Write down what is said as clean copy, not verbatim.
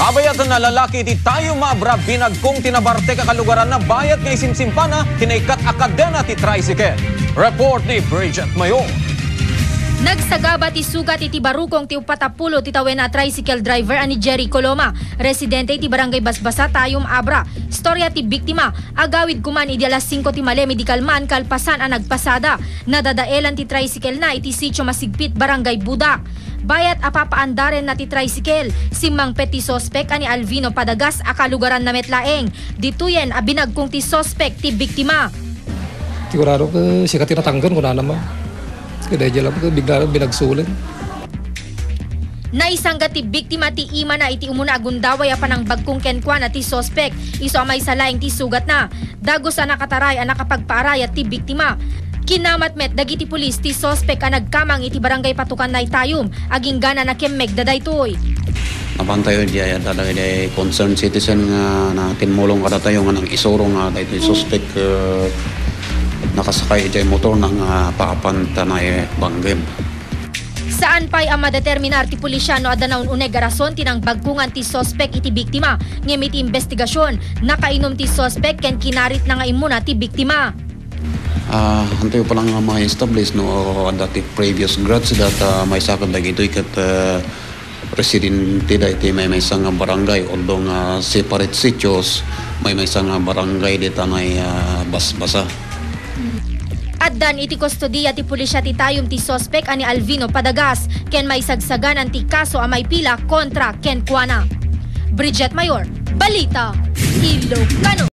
Habayatan na lalaki iti tayo mabra binagkong tinabarte kakalugaran na bayat nga isimsimpana tinaikat akadena ti tricycle. Report ni Bridget Mayor. Nagsagaba ti sugat iti barukong ti upatapulo ti tawen na tricycle driver ani Jerry Coloma. Residente iti barangay Basbasa tayong Abra. Storya ti biktima, agawid kuman iti alas 5 ti male medical man kalpasan ang nagpasada. Nadadaelan ti tricycle na iti sitio Masigpit barangay Budak. Bayat apapaandaren na ti tricycle, simang peti sospek ani Alvino Padagas akalugaran na metlaeng. Dituyen abinagkong ti sospek ti biktima. Sigurado ko siya tinatanggan ko na naman. Kaya dyan lang ko bigla binagsulan. Naisangga ti biktima ti ima na iti umuna agundaway pa ng bagkong kenkwan at ti sospek. Iso amay salaing ti sugat na. Dagos ang nakataray ang nakapagpaaray at ti biktima. Kinamatmet dagiti pulis ti sospek ang nagkamang iti barangay Patukan na itayom. Aging gana na kemmeg dadaytoy. Nabantayo diya talaga concerned citizen nga na tinmulong kada tayo nga nang isuro nga dahil sospek nakasakay diya motor ng paapanta na banggem. Saan pa'y ang madeterminar ti pulisyano adanaon uneg rason tinang bagkungan ti sospek iti biktima. Ngemit investigasyon, nakainom ti sospek ken kinarit na nga imuna ti biktima. Hantayo pa lang ma-establish no dati previous grudge that may sakad lagi ito ikat residente da iti may isang barangay although separate sitios may isang barangay dita na Basbasa. Addan iti kustodiya ti pulisya ti tayom ti sospek ani Alvino Padagas ken may sagsaganan ti kaso amay pila kontra kenkwana. Bridget Mayor, Balita, Ilocano.